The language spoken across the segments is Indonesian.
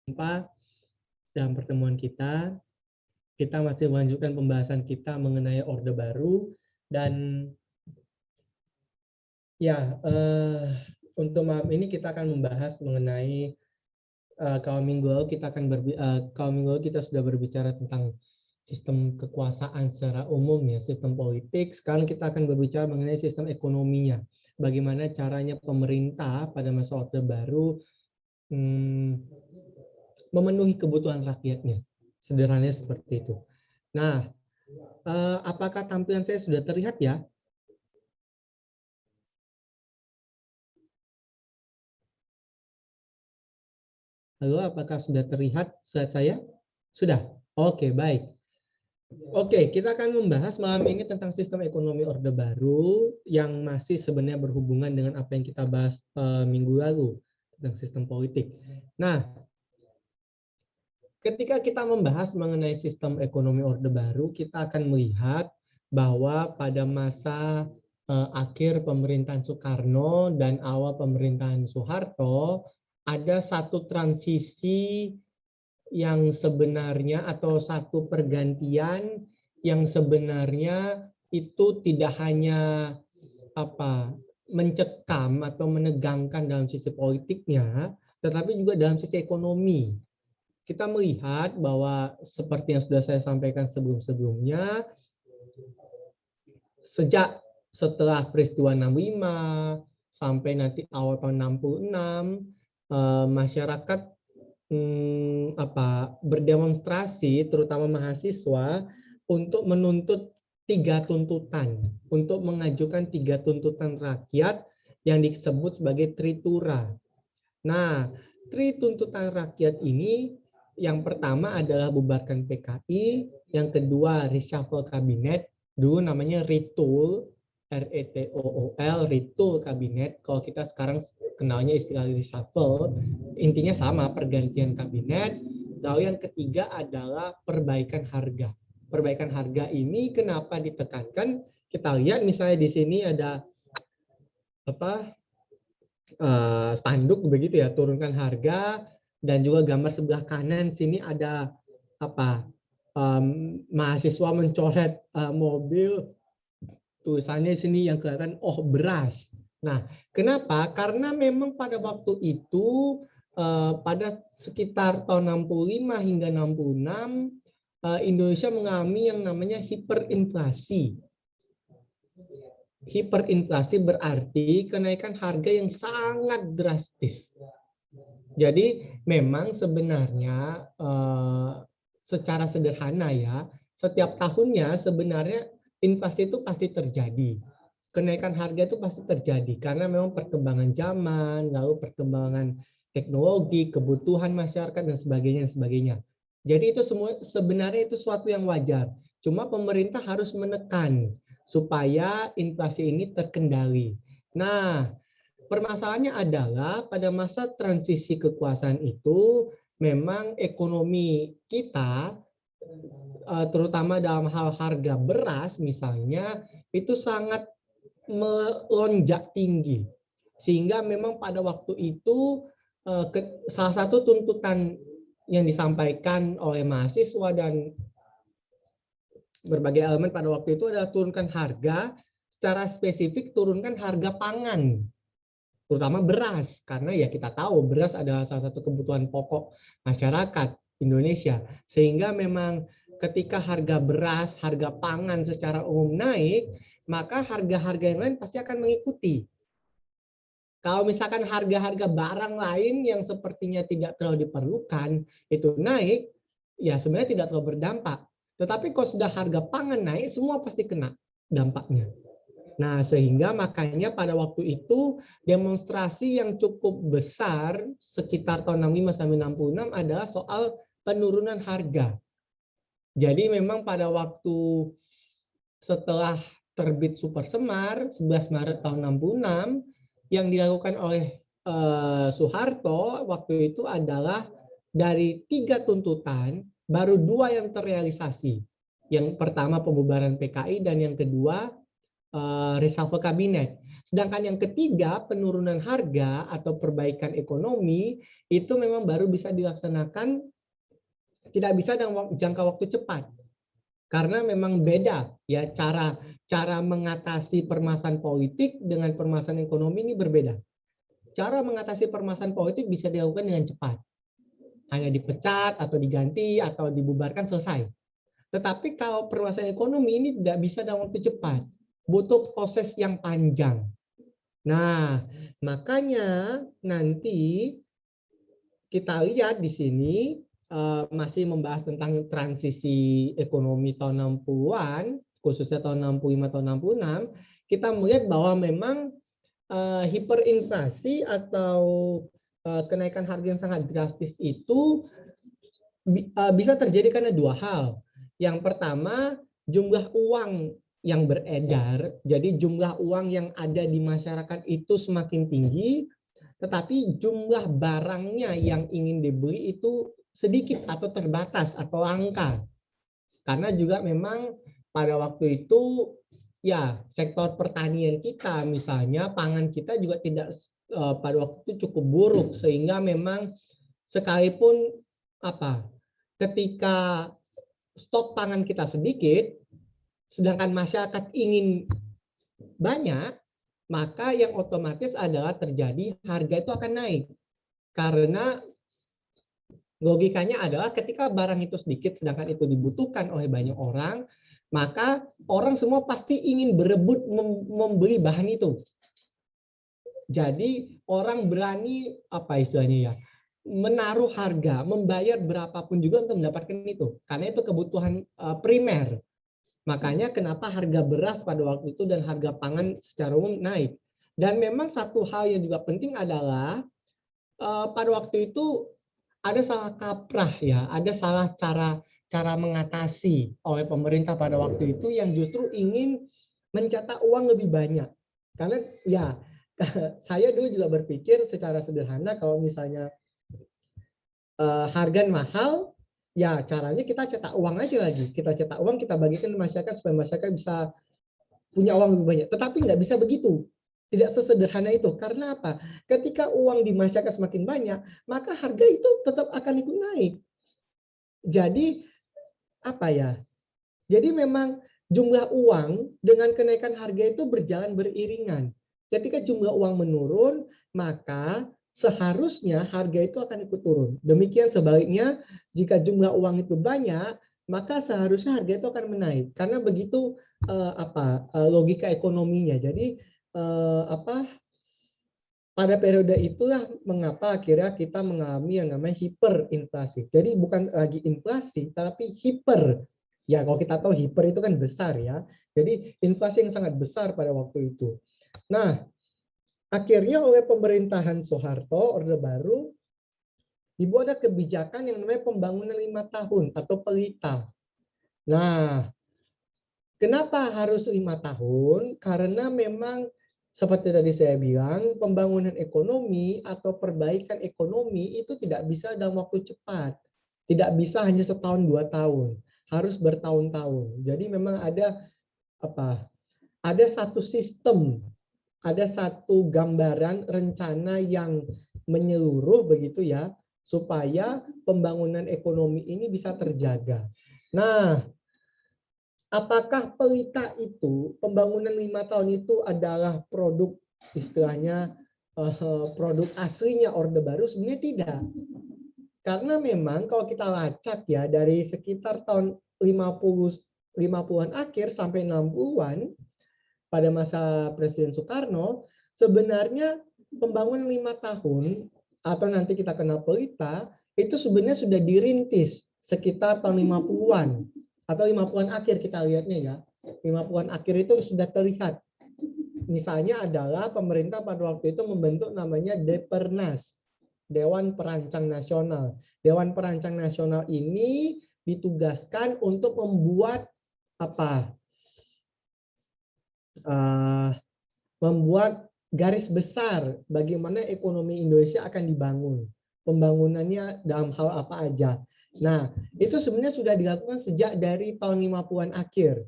jumpa dalam pertemuan kita. Kita masih melanjutkan pembahasan kita mengenai Orde Baru dan ya untuk malam ini kita akan membahas mengenai kalau minggu lalu kita sudah berbicara tentang sistem kekuasaan secara umum ya, sistem politik. Sekarang kita akan berbicara mengenai sistem ekonominya. Bagaimana caranya pemerintah pada masa Orde Baru memenuhi kebutuhan rakyatnya. Sederhananya seperti itu. Nah, apakah tampilan saya sudah terlihat ya? Halo, apakah sudah terlihat slide saya? Sudah? Oke, baik. Oke, kita akan membahas malam ini tentang sistem ekonomi Orde Baru yang masih sebenarnya berhubungan dengan apa yang kita bahas minggu lalu tentang sistem politik. Nah, ketika kita membahas mengenai sistem ekonomi Orde Baru, kita akan melihat bahwa pada masa akhir pemerintahan Soekarno dan awal pemerintahan Soeharto, ada satu transisi yang sebenarnya atau satu pergantian yang sebenarnya itu tidak hanya mencekam atau menegangkan dalam sisi politiknya, tetapi juga dalam sisi ekonomi. Kita melihat bahwa seperti yang sudah saya sampaikan sebelum-sebelumnya, sejak setelah peristiwa 65 sampai nanti awal tahun 66, masyarakat berdemonstrasi, terutama mahasiswa, untuk menuntut 3 tuntutan, untuk mengajukan 3 tuntutan rakyat yang disebut sebagai Tritura. Nah, tuntutan rakyat ini yang pertama adalah bubarkan PKI, yang kedua reshuffle kabinet, dulu namanya RETOOL, RETOOL, RETOOL kabinet. Kalau kita sekarang kenalnya istilah reshuffle, intinya sama, pergantian kabinet. Lalu yang ketiga adalah perbaikan harga. Perbaikan harga ini kenapa ditekankan? Kita lihat misalnya di sini ada spanduk begitu ya, turunkan harga, dan juga gambar sebelah kanan sini ada mahasiswa mencoret mobil, tulisannya sini yang kelihatan beras. Nah, kenapa? Karena memang pada waktu itu pada sekitar tahun 65 hingga 66 Indonesia mengalami yang namanya hiperinflasi. Hiperinflasi berarti kenaikan harga yang sangat drastis. Jadi memang sebenarnya secara sederhana ya, setiap tahunnya sebenarnya inflasi itu pasti terjadi. Kenaikan harga itu pasti terjadi karena memang perkembangan zaman, lalu perkembangan teknologi, kebutuhan masyarakat dan sebagainya. Jadi itu semua sebenarnya itu suatu yang wajar. Cuma pemerintah harus menekan supaya inflasi ini terkendali. Nah, permasalahannya adalah pada masa transisi kekuasaan itu memang ekonomi kita terutama dalam hal harga beras misalnya itu sangat melonjak tinggi, sehingga memang pada waktu itu salah satu tuntutan yang disampaikan oleh mahasiswa dan berbagai elemen pada waktu itu adalah turunkan harga, secara spesifik turunkan harga pangan, terutama beras, karena ya kita tahu beras adalah salah satu kebutuhan pokok masyarakat Indonesia, sehingga memang ketika harga beras, harga pangan secara umum naik, maka harga-harga yang lain pasti akan mengikuti. Kalau misalkan harga-harga barang lain yang sepertinya tidak terlalu diperlukan itu naik, ya sebenarnya tidak terlalu berdampak. Tetapi kalau sudah harga pangan naik, semua pasti kena dampaknya. Nah, sehingga makanya pada waktu itu demonstrasi yang cukup besar sekitar tahun 65 sampai 66 adalah soal penurunan harga. Jadi memang pada waktu setelah terbit Super Semar 11 Maret tahun 66 yang dilakukan oleh Soeharto waktu itu adalah dari 3 tuntutan baru 2 yang terrealisasi. Yang pertama pembubaran PKI dan yang kedua reshuffle kabinet. Sedangkan yang ketiga, penurunan harga atau perbaikan ekonomi itu memang baru bisa dilaksanakan, tidak bisa dalam jangka waktu cepat. Karena memang beda ya cara mengatasi permasalahan politik dengan permasalahan ekonomi ini berbeda. Cara mengatasi permasalahan politik bisa dilakukan dengan cepat. Hanya dipecat atau diganti atau dibubarkan selesai. Tetapi kalau permasalahan ekonomi ini tidak bisa dalam waktu cepat. Butuh proses yang panjang. Nah, makanya nanti kita lihat di sini masih membahas tentang transisi ekonomi tahun 60-an, khususnya tahun 65 tahun 66, kita melihat bahwa memang hiperinflasi atau kenaikan harga yang sangat drastis itu bisa terjadi karena dua hal. Yang pertama, jumlah uang yang beredar, jadi jumlah uang yang ada di masyarakat itu semakin tinggi, tetapi jumlah barangnya yang ingin dibeli itu sedikit atau terbatas atau langka. Karena juga memang pada waktu itu ya sektor pertanian kita misalnya pangan kita juga tidak pada waktu itu cukup buruk sehingga memang sekalipun ketika stok pangan kita sedikit sedangkan masyarakat ingin banyak, maka yang otomatis adalah terjadi harga itu akan naik. Karena logikanya adalah ketika barang itu sedikit sedangkan itu dibutuhkan oleh banyak orang, maka orang semua pasti ingin berebut membeli bahan itu. Jadi orang berani istilahnya ya, menaruh harga, membayar berapapun juga untuk mendapatkan itu. Karena itu kebutuhan primer. Makanya kenapa harga beras pada waktu itu dan harga pangan secara umum naik. Dan memang satu hal yang juga penting adalah pada waktu itu ada salah kaprah ya, ada salah cara mengatasi oleh pemerintah pada waktu itu yang justru ingin mencetak uang lebih banyak. Karena ya saya dulu juga berpikir secara sederhana kalau misalnya harga mahal, ya caranya kita cetak uang aja lagi. Kita cetak uang, kita bagikan ke masyarakat supaya masyarakat bisa punya uang lebih banyak. Tetapi nggak bisa begitu. Tidak sesederhana itu. Karena apa? Ketika uang di masyarakat semakin banyak, maka harga itu tetap akan ikut naik. Jadi Jadi memang jumlah uang dengan kenaikan harga itu berjalan beriringan. Ketika jumlah uang menurun, maka seharusnya harga itu akan ikut turun. Demikian sebaliknya, jika jumlah uang itu banyak, maka seharusnya harga itu akan menaik. Karena begitu logika ekonominya. Jadi pada periode itulah mengapa akhirnya kita mengalami yang namanya hiperinflasi. Jadi bukan lagi inflasi, tapi hiper. Ya, kalau kita tahu hiper itu kan besar ya. Jadi inflasi yang sangat besar pada waktu itu. Nah, akhirnya oleh pemerintahan Soeharto, Orde Baru, dibuat ada kebijakan yang namanya pembangunan 5 tahun atau pelita. Nah, kenapa harus 5 tahun? Karena memang seperti tadi saya bilang, pembangunan ekonomi atau perbaikan ekonomi itu tidak bisa dalam waktu cepat. Tidak bisa hanya setahun 2 tahun. Harus bertahun-tahun. Jadi memang ada satu sistem, ada satu gambaran rencana yang menyeluruh begitu ya, supaya pembangunan ekonomi ini bisa terjaga. Nah, apakah pelita itu, pembangunan 5 tahun itu adalah produk istilahnya produk aslinya Orde Baru? Sebenarnya tidak. Karena memang kalau kita lacak ya dari sekitar tahun 50-an akhir sampai 60-an pada masa Presiden Soekarno, sebenarnya pembangunan 5 tahun atau nanti kita kenal pelita itu sebenarnya sudah dirintis sekitar tahun 50-an atau 50-an akhir kita lihatnya ya. 50-an akhir itu sudah terlihat. Misalnya adalah pemerintah pada waktu itu membentuk namanya Depernas. Dewan Perancang Nasional. Dewan Perancang Nasional ini ditugaskan untuk membuat membuat garis besar bagaimana ekonomi Indonesia akan dibangun. Pembangunannya dalam hal apa aja. Nah, itu sebenarnya sudah dilakukan sejak dari tahun 50-an akhir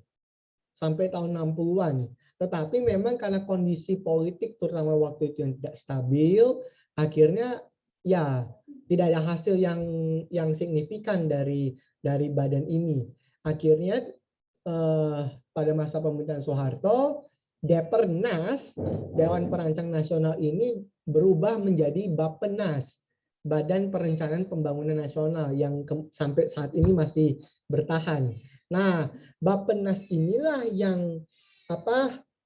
sampai tahun 60-an. Tetapi memang karena kondisi politik terutama waktu itu yang tidak stabil, akhirnya ya tidak ada hasil yang signifikan dari badan ini. Akhirnya pada masa pemerintahan Soeharto, Depernas, Dewan Perancang Nasional ini berubah menjadi Bappenas, Badan Perencanaan Pembangunan Nasional yang sampai saat ini masih bertahan. Nah, Bappenas inilah yang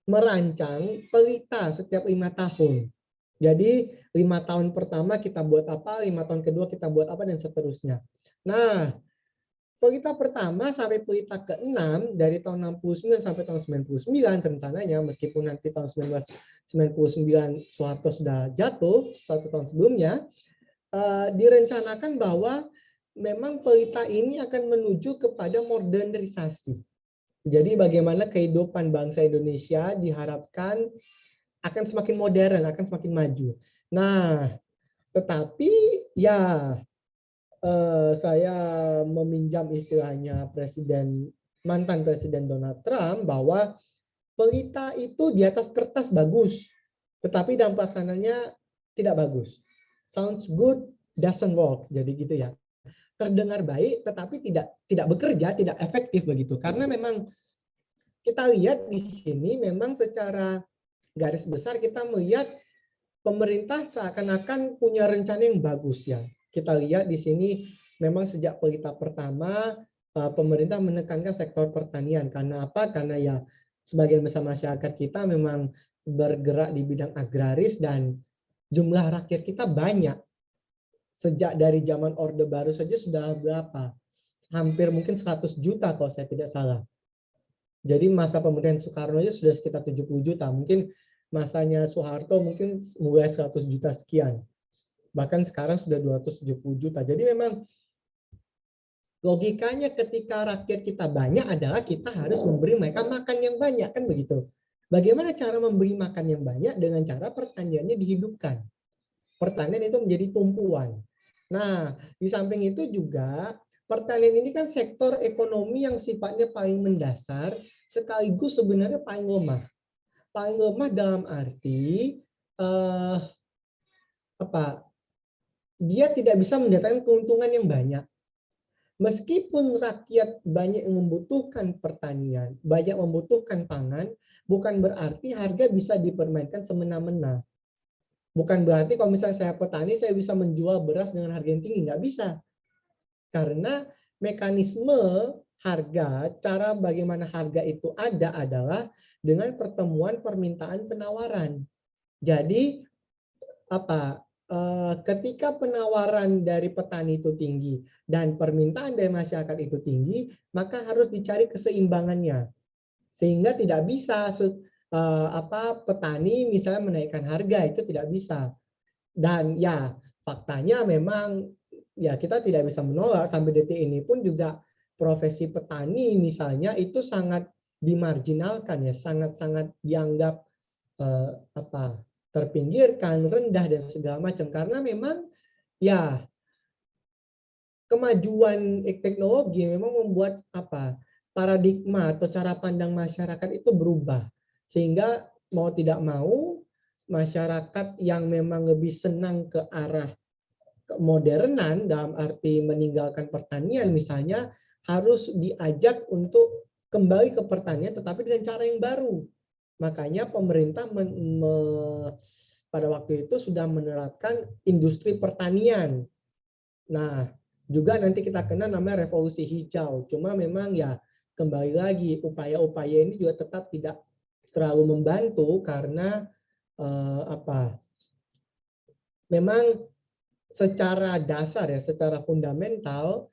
merancang pelita setiap 5 tahun. Jadi 5 tahun pertama kita buat apa, 5 tahun kedua kita buat apa, dan seterusnya. Nah, pelita pertama sampai pelita ke-6 dari tahun 69 sampai tahun 99 rencananya, meskipun nanti tahun 1999 Soeharto sudah jatuh 1 tahun sebelumnya, direncanakan bahwa memang pelita ini akan menuju kepada modernisasi. Jadi bagaimana kehidupan bangsa Indonesia diharapkan akan semakin modern, akan semakin maju. Nah, tetapi ya saya meminjam istilahnya mantan Presiden Donald Trump bahwa pelita itu di atas kertas bagus, tetapi dalam pelaksanaannya tidak bagus. Sounds good, doesn't work. Jadi gitu ya. Terdengar baik, tetapi tidak bekerja, tidak efektif begitu. Karena memang kita lihat di sini memang secara garis besar kita melihat pemerintah seakan-akan punya rencana yang bagus ya. Kita lihat di sini memang sejak pelita pertama pemerintah menekankan sektor pertanian. Karena apa? Karena ya sebagian besar masyarakat kita memang bergerak di bidang agraris dan jumlah rakyat kita banyak. Sejak dari zaman Orde Baru saja sudah berapa? Hampir mungkin 100 juta kalau saya tidak salah. Jadi masa pemerintahan Soekarno aja sudah sekitar 70 juta. Mungkin masanya Soeharto mungkin mulai 100 juta sekian. Bahkan sekarang sudah 270 juta. Jadi memang logikanya ketika rakyat kita banyak adalah kita harus memberi mereka makan yang banyak, kan begitu. Bagaimana cara memberi makan yang banyak? Dengan cara pertaniannya dihidupkan. Pertanian itu menjadi tumpuan. Nah, di samping itu juga pertanian ini kan sektor ekonomi yang sifatnya paling mendasar sekaligus sebenarnya paling lemah. Paling lemah dalam arti dia tidak bisa mendatangkan keuntungan yang banyak. Meskipun rakyat banyak yang membutuhkan pertanian, banyak membutuhkan pangan, bukan berarti harga bisa dipermainkan semena-mena. Bukan berarti kalau misalnya saya petani, saya bisa menjual beras dengan harga yang tinggi. Nggak bisa. Karena mekanisme harga, cara bagaimana harga itu ada adalah dengan pertemuan permintaan penawaran. Jadi ketika penawaran dari petani itu tinggi dan permintaan dari masyarakat itu tinggi, maka harus dicari keseimbangannya. Sehingga tidak bisa petani misalnya menaikkan harga, itu tidak bisa. Dan ya faktanya memang ya kita tidak bisa menolak sampai detik ini pun juga profesi petani misalnya itu sangat dimarginalkan ya, sangat-sangat dianggap terpinggirkan, rendah dan segala macam, karena memang ya kemajuan teknologi memang membuat paradigma atau cara pandang masyarakat itu berubah, sehingga mau tidak mau masyarakat yang memang lebih senang ke arah kemodernan dalam arti meninggalkan pertanian misalnya harus diajak untuk kembali ke pertanian tetapi dengan cara yang baru. Makanya pemerintah pada waktu itu sudah menerapkan industri pertanian. Nah, juga nanti kita kenal namanya revolusi hijau. Cuma memang ya kembali lagi upaya-upaya ini juga tetap tidak terlalu membantu karena memang secara dasar ya, secara fundamental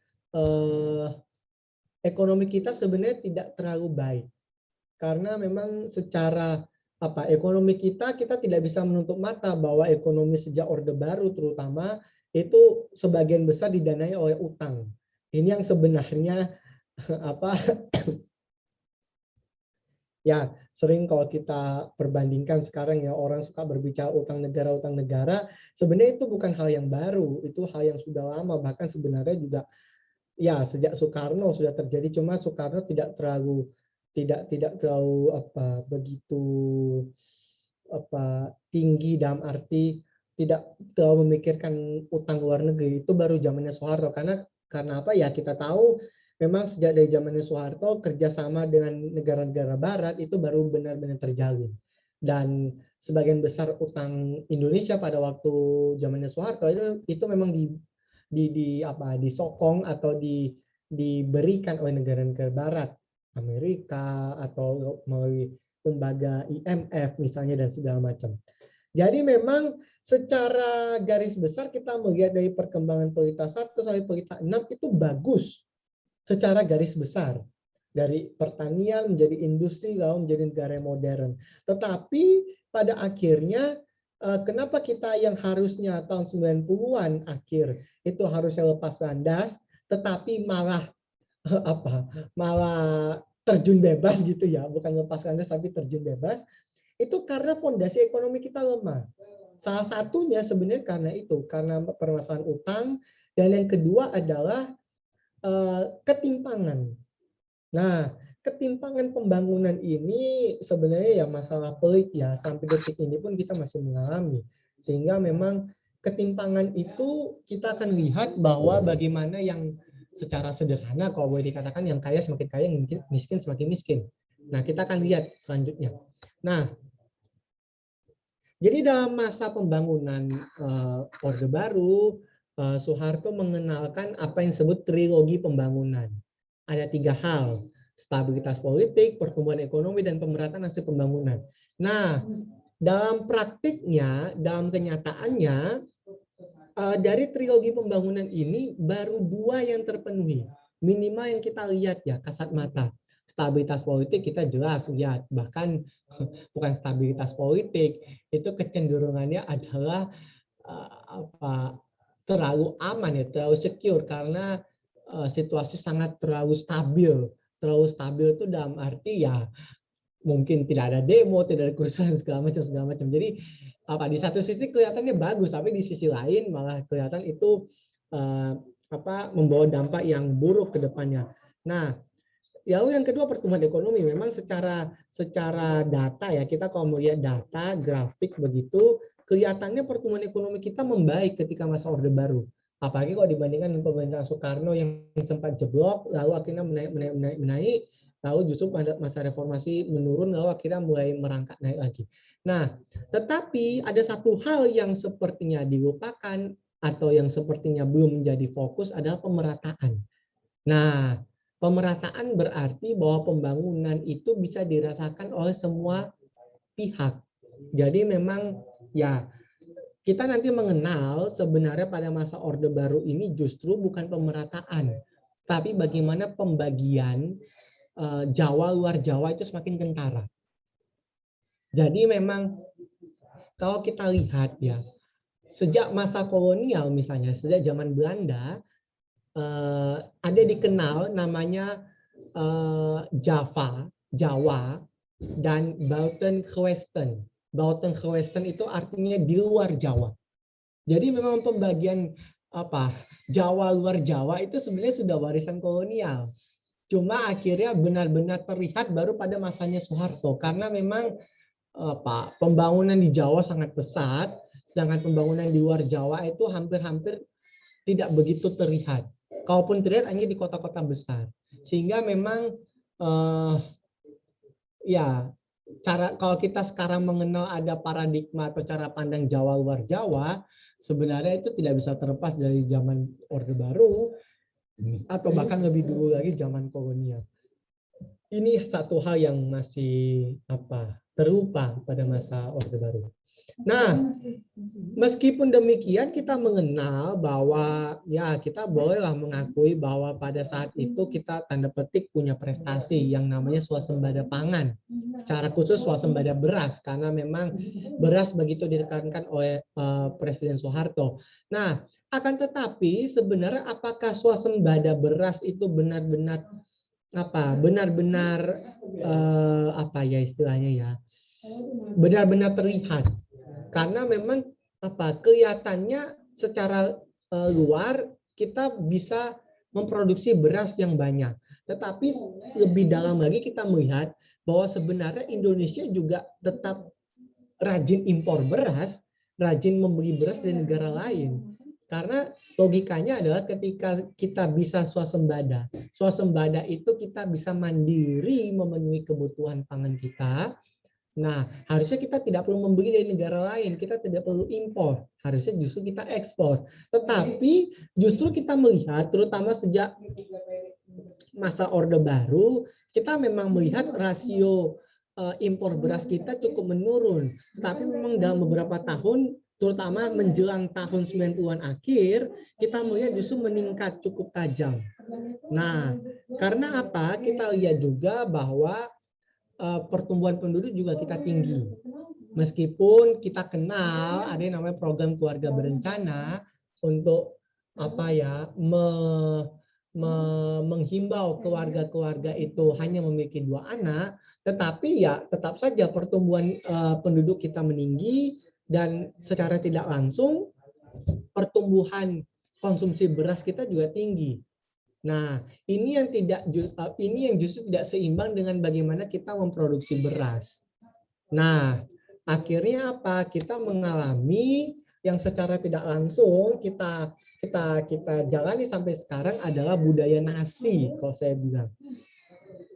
ekonomi kita sebenarnya tidak terlalu baik. Karena memang secara ekonomi kita tidak bisa menutup mata bahwa ekonomi sejak Orde Baru terutama itu sebagian besar didanai oleh utang. Ini yang sebenarnya ya sering kalau kita perbandingkan sekarang ya orang suka berbicara utang negara, sebenarnya itu bukan hal yang baru, itu hal yang sudah lama, bahkan sebenarnya juga ya sejak Soekarno sudah terjadi, cuma Soekarno tidak terlalu tidak terlalu begitu tinggi, dalam arti tidak terlalu memikirkan utang luar negeri. Itu baru zamannya Soeharto, karena apa ya, kita tahu memang sejak dari zamannya Soeharto kerjasama dengan negara-negara Barat itu baru benar-benar terjalin, dan sebagian besar utang Indonesia pada waktu zamannya Soeharto itu memang disokong atau diberikan oleh negara-negara Barat, Amerika atau melalui lembaga IMF misalnya dan segala macam. Jadi memang secara garis besar kita melihat dari perkembangan prioritas 1 sampai prioritas 6 itu bagus secara garis besar. Dari pertanian menjadi industri lalu menjadi negara modern. Tetapi pada akhirnya kenapa kita yang harusnya tahun 90-an akhir itu harusnya lepas landas, tetapi malah malah terjun bebas gitu ya, bukan lepas landas tapi terjun bebas, itu karena fondasi ekonomi kita lemah. Salah satunya sebenarnya karena permasalahan utang, dan yang kedua adalah ketimpangan. Nah, ketimpangan pembangunan ini sebenarnya ya masalah pelik ya, sampai detik ini pun kita masih mengalami. Sehingga memang ketimpangan itu kita akan lihat bahwa bagaimana yang secara sederhana kalau boleh dikatakan yang kaya semakin kaya, yang miskin semakin miskin. Nah, kita akan lihat selanjutnya. Nah, jadi dalam masa pembangunan Orde Baru, Soeharto mengenalkan apa yang disebut trilogi pembangunan. Ada 3 hal, stabilitas politik, pertumbuhan ekonomi, dan pemerataan hasil pembangunan. Nah, dalam praktiknya, dalam kenyataannya, dari trilogi pembangunan ini baru 2 yang terpenuhi. Minimal yang kita lihat ya, kasat mata. Stabilitas politik kita jelas lihat, bahkan bukan stabilitas politik, itu kecenderungannya adalah terlalu aman ya, terlalu secure, karena situasi sangat terlalu stabil. Terlalu stabil itu dalam arti ya mungkin tidak ada demo, tidak ada kerusuhan segala macam. Jadi di satu sisi kelihatannya bagus, tapi di sisi lain malah kelihatan itu membawa dampak yang buruk ke depannya. Nah, lalu yang kedua pertumbuhan ekonomi. Memang secara data ya, kita kalau melihat data grafik begitu, kelihatannya pertumbuhan ekonomi kita membaik ketika masa Orde Baru. Apalagi kalau dibandingkan dengan pemerintahan Soekarno yang sempat jeblok, lalu akhirnya menaik, lalu justru pada masa reformasi menurun, lalu akhirnya mulai merangkak naik lagi. Nah, tetapi ada satu hal yang sepertinya dilupakan atau yang sepertinya belum menjadi fokus adalah pemerataan. Nah, pemerataan berarti bahwa pembangunan itu bisa dirasakan oleh semua pihak. Jadi memang ya kita nanti mengenal sebenarnya pada masa Orde Baru ini justru bukan pemerataan, tapi bagaimana pembagian Jawa luar Jawa itu semakin kentara. Jadi memang kalau kita lihat ya, sejak masa kolonial misalnya, sejak zaman Belanda, ada dikenal namanya Jawa, dan Buitengewesten. Buitengewesten itu artinya di luar Jawa. Jadi memang pembagian Jawa luar Jawa itu sebenarnya sudah warisan kolonial. Cuma akhirnya benar-benar terlihat baru pada masanya Soeharto, karena memang pembangunan di Jawa sangat pesat, sedangkan pembangunan di luar Jawa itu hampir-hampir tidak begitu terlihat. Kalaupun terlihat hanya di kota-kota besar. Sehingga memang kalau kita sekarang mengenal ada paradigma atau cara pandang Jawa luar Jawa, sebenarnya itu tidak bisa terlepas dari zaman Orde Baru atau bahkan lebih dulu lagi zaman kolonial. Ini satu hal yang masih terlupa pada masa Orde Baru. Nah, meskipun demikian kita mengenal bahwa ya kita bolehlah mengakui bahwa pada saat itu kita tanda petik punya prestasi yang namanya swasembada pangan. Secara khusus swasembada beras, karena memang beras begitu ditekankan oleh Presiden Soeharto. Nah, akan tetapi sebenarnya apakah swasembada beras itu benar-benar benar-benar terlihat? Karena memang kelihatannya secara luar kita bisa memproduksi beras yang banyak. Tetapi lebih dalam lagi kita melihat bahwa sebenarnya Indonesia juga tetap rajin impor beras, rajin membeli beras dari negara lain. Karena logikanya adalah ketika kita bisa swasembada itu kita bisa mandiri memenuhi kebutuhan pangan kita. Nah, harusnya kita tidak perlu membeli dari negara lain, kita tidak perlu impor, harusnya justru kita ekspor. Tetapi justru kita melihat, terutama sejak masa Orde Baru, kita memang melihat rasio impor beras kita cukup menurun. Tapi memang dalam beberapa tahun, terutama menjelang tahun 90-an akhir, kita melihat justru meningkat cukup tajam. Nah, karena apa? Kita lihat juga bahwa pertumbuhan penduduk juga kita tinggi. Meskipun kita kenal ada yang namanya program keluarga berencana untuk menghimbau keluarga-keluarga itu hanya memiliki 2 anak, tetapi ya tetap saja pertumbuhan penduduk kita meninggi dan secara tidak langsung pertumbuhan konsumsi beras kita juga tinggi. Nah, ini yang justru tidak seimbang dengan bagaimana kita memproduksi beras. Nah, akhirnya apa? Kita mengalami yang secara tidak langsung kita jalani sampai sekarang adalah budaya nasi, kalau saya bilang.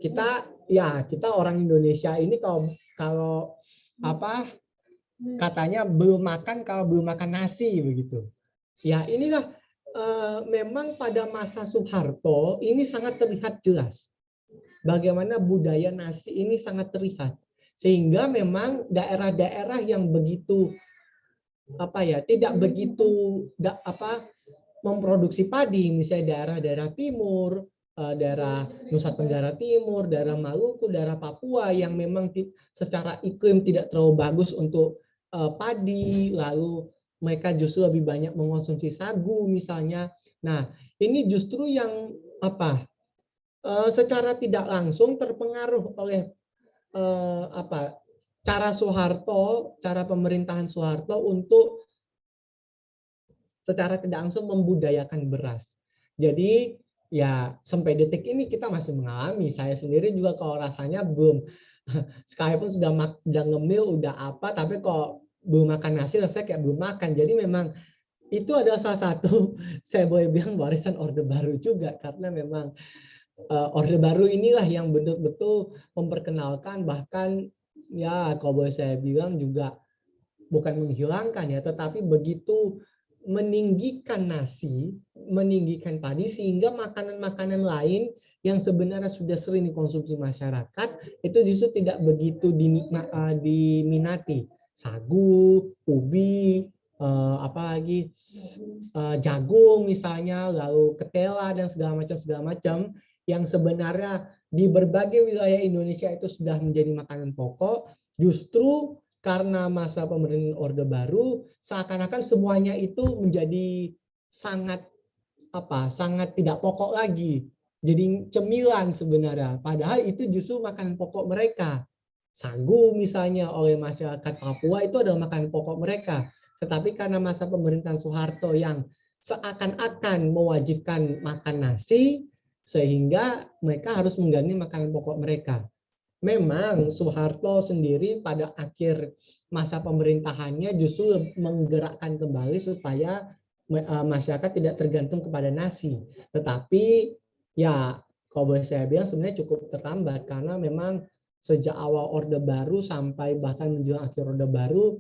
Kita orang Indonesia ini kalau katanya belum makan kalau belum makan nasi begitu. Ya, inilah memang pada masa Soeharto ini sangat terlihat jelas bagaimana budaya nasi ini sangat terlihat, sehingga memang daerah-daerah yang begitu tidak begitu memproduksi padi, misalnya daerah-daerah timur, daerah Nusa Tenggara Timur, daerah Maluku, daerah Papua yang memang secara iklim tidak terlalu bagus untuk padi, lalu mereka justru lebih banyak mengonsumsi sagu misalnya. Nah, ini justru yang secara tidak langsung terpengaruh oleh cara Soeharto, cara pemerintahan Soeharto untuk secara tidak langsung membudayakan beras. Jadi ya sampai detik ini kita masih mengalami. Saya sendiri juga kalau rasanya belum, sekalipun sudah ngemil, udah tapi kok belum makan nasi, rasanya kayak belum makan. Jadi memang itu adalah salah satu, saya boleh bilang warisan Orde Baru juga, karena memang Orde Baru inilah yang betul-betul memperkenalkan, bahkan ya kalau boleh saya bilang juga bukan menghilangkan ya, tetapi begitu meninggikan nasi, meninggikan padi, sehingga makanan-makanan lain yang sebenarnya sudah sering dikonsumsi masyarakat itu justru tidak begitu diminati. Sagu, ubi, jagung misalnya, lalu ketela dan segala macam yang sebenarnya di berbagai wilayah Indonesia itu sudah menjadi makanan pokok, justru karena masa pemerintahan Orde Baru seakan-akan semuanya itu menjadi sangat tidak pokok lagi. Jadi cemilan sebenarnya, padahal itu justru makanan pokok mereka. Sagu misalnya oleh masyarakat Papua itu adalah makanan pokok mereka. Tetapi karena masa pemerintahan Soeharto yang seakan-akan mewajibkan makan nasi, sehingga mereka harus mengganti makanan pokok mereka. Memang Soeharto sendiri pada akhir masa pemerintahannya justru menggerakkan kembali supaya masyarakat tidak tergantung kepada nasi. Tetapi ya kalau boleh saya bilang sebenarnya cukup terlambat, karena memang sejak awal Orde Baru sampai bahkan menjelang akhir Orde Baru,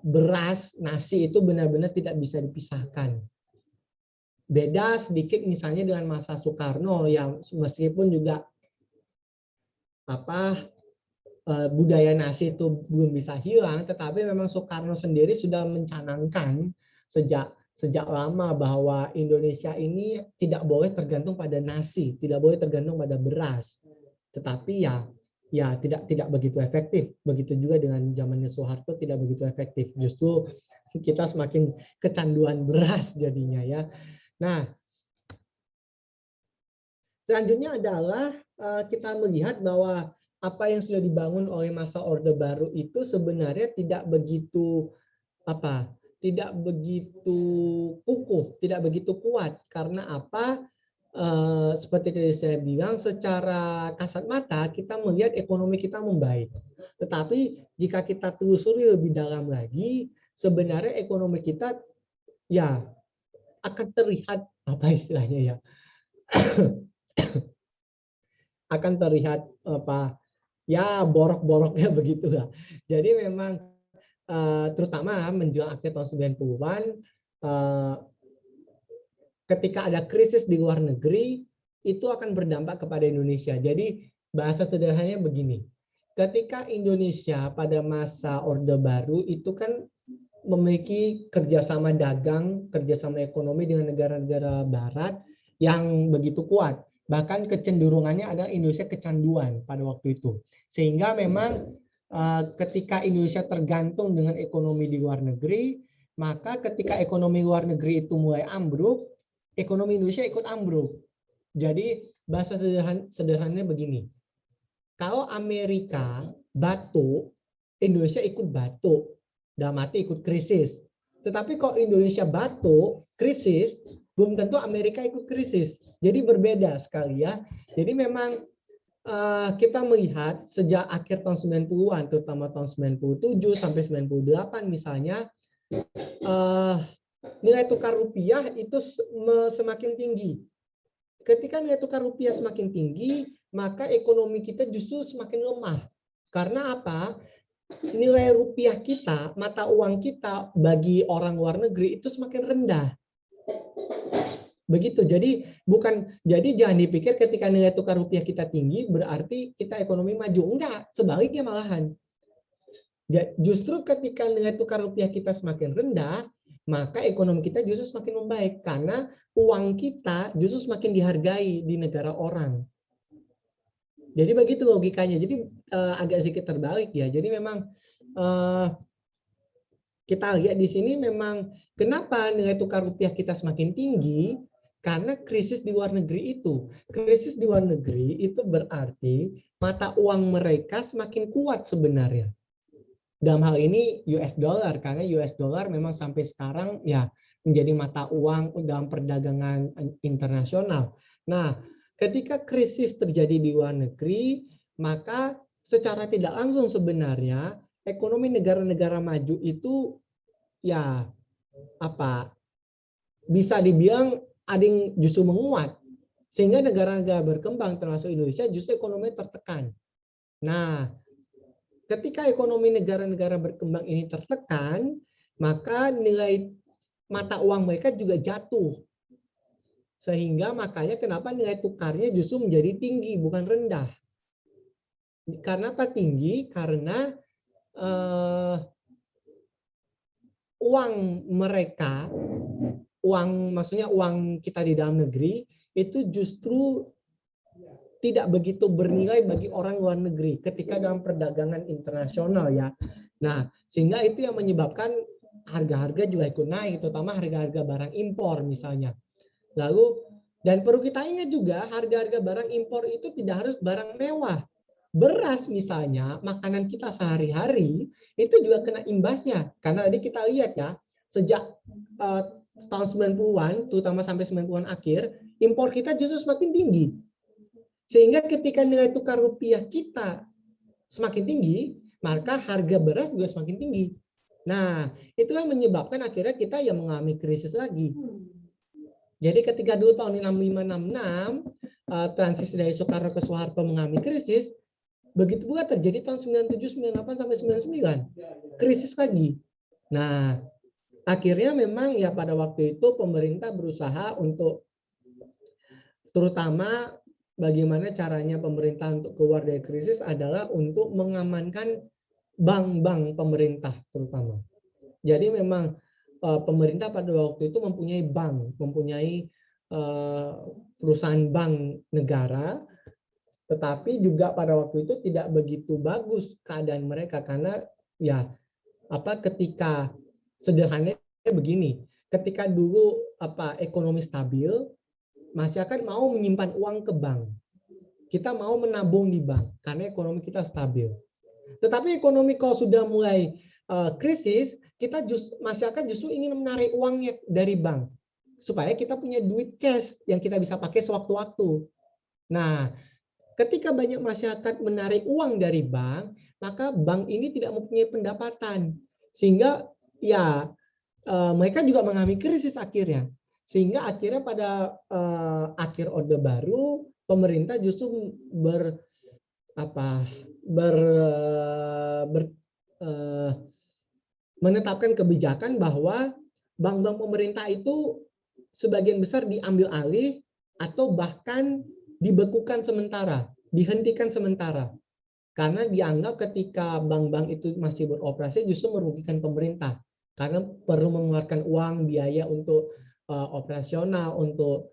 beras, nasi itu benar-benar tidak bisa dipisahkan. Beda sedikit misalnya dengan masa Soekarno yang meskipun juga budaya nasi itu belum bisa hilang, tetapi memang Soekarno sendiri sudah mencanangkan sejak lama bahwa Indonesia ini tidak boleh tergantung pada nasi, tidak boleh tergantung pada beras. Tetapi ya tidak begitu efektif. Begitu juga dengan zamannya Soeharto tidak begitu efektif. Justru kita semakin kecanduan beras jadinya ya. Nah, selanjutnya adalah kita melihat bahwa apa yang sudah dibangun oleh masa Orde Baru itu sebenarnya tidak begitu tidak begitu kukuh, tidak begitu kuat. Karena apa? Seperti tadi saya bilang, secara kasat mata kita melihat ekonomi kita membaik. Tetapi jika kita telusuri lebih dalam lagi, sebenarnya ekonomi kita ya akan terlihat apa istilahnya ya, akan terlihat apa ya borok-boroknya begitulah. Jadi memang terutama menjelang akhir tahun 90-an ketika ada krisis di luar negeri, itu akan berdampak kepada Indonesia. Jadi bahasa sederhananya begini, ketika Indonesia pada masa Orde Baru itu kan memiliki kerjasama dagang, kerjasama ekonomi dengan negara-negara Barat yang begitu kuat. Bahkan kecenderungannya adalah Indonesia kecanduan pada waktu itu. Sehingga memang ketika Indonesia tergantung dengan ekonomi di luar negeri, maka ketika ekonomi luar negeri itu mulai ambruk, ekonomi Indonesia ikut ambruk. Jadi bahasa sederhananya begini, kalau Amerika batuk, Indonesia ikut batuk, dalam arti ikut krisis. Tetapi kalau Indonesia batuk, krisis, belum tentu Amerika ikut krisis. Jadi berbeda sekali ya. Jadi memang kita melihat sejak akhir tahun 90-an, terutama tahun 97 sampai 98 misalnya, nilai tukar rupiah itu semakin tinggi. Ketika nilai tukar rupiah semakin tinggi, maka ekonomi kita justru semakin lemah. Karena apa? Nilai rupiah kita, mata uang kita bagi orang luar negeri itu semakin rendah. Begitu. Jadi jangan dipikir ketika nilai tukar rupiah kita tinggi berarti kita ekonomi maju. Enggak, sebaliknya malahan. Justru ketika nilai tukar rupiah kita semakin rendah, maka ekonomi kita justru semakin membaik karena uang kita justru semakin dihargai di negara orang. Jadi begitu logikanya. Jadi agak sedikit terbalik ya. Jadi memang kita lihat di sini memang kenapa nilai tukar rupiah kita semakin tinggi, karena krisis di luar negeri itu. Krisis di luar negeri itu berarti mata uang mereka semakin kuat sebenarnya. Dalam hal ini US dollar, karena US dollar memang sampai sekarang ya menjadi mata uang dalam perdagangan internasional. Nah, ketika krisis terjadi di luar negeri, maka secara tidak langsung sebenarnya ekonomi negara-negara maju itu ya bisa dibilang ada yang justru menguat, sehingga negara-negara berkembang termasuk Indonesia justru ekonomi tertekan. Nah, ketika ekonomi negara-negara berkembang ini tertekan, maka nilai mata uang mereka juga jatuh. Sehingga makanya kenapa nilai tukarnya justru menjadi tinggi, bukan rendah. Karena apa tinggi? Karena uang mereka, maksudnya uang kita di dalam negeri, itu justru tidak begitu bernilai bagi orang luar negeri ketika dalam perdagangan internasional ya. Nah, sehingga itu yang menyebabkan harga-harga juga ikut naik, terutama harga-harga barang impor misalnya. Lalu, dan perlu kita ingat juga harga-harga barang impor itu tidak harus barang mewah. Beras misalnya, makanan kita sehari-hari itu juga kena imbasnya. Karena tadi kita lihat ya, sejak tahun 90-an, terutama sampai 90-an akhir, impor kita justru semakin tinggi. Sehingga ketika nilai tukar rupiah kita semakin tinggi, maka harga beras juga semakin tinggi. Nah, itu yang menyebabkan akhirnya kita yang mengalami krisis lagi. Jadi ketika dulu tahun 65-66, transisi dari Soekarno ke Soeharto mengalami krisis, begitu pula terjadi tahun 97, 98, sampai 99. Krisis lagi. Nah, akhirnya memang ya pada waktu itu pemerintah berusaha untuk terutama bagaimana caranya pemerintah untuk keluar dari krisis adalah untuk mengamankan bank-bank pemerintah terutama. Jadi memang pemerintah pada waktu itu mempunyai bank, mempunyai perusahaan bank negara, tetapi juga pada waktu itu tidak begitu bagus keadaan mereka karena ya ketika sederhananya begini, ketika dulu ekonomi stabil, masyarakat mau menyimpan uang ke bank. Kita mau menabung di bank karena ekonomi kita stabil. Tetapi ekonomi kalau sudah mulai krisis, masyarakat justru ingin menarik uangnya dari bank supaya kita punya duit cash yang kita bisa pakai sewaktu-waktu. Nah, ketika banyak masyarakat menarik uang dari bank, maka bank ini tidak mempunyai pendapatan, sehingga ya mereka juga mengalami krisis akhirnya. Sehingga akhirnya pada akhir Orde Baru, pemerintah justru menetapkan kebijakan bahwa bank-bank pemerintah itu sebagian besar diambil alih atau bahkan dibekukan sementara, dihentikan sementara. Karena dianggap ketika bank-bank itu masih beroperasi justru merugikan pemerintah. Karena perlu mengeluarkan uang, biaya untuk operasional, untuk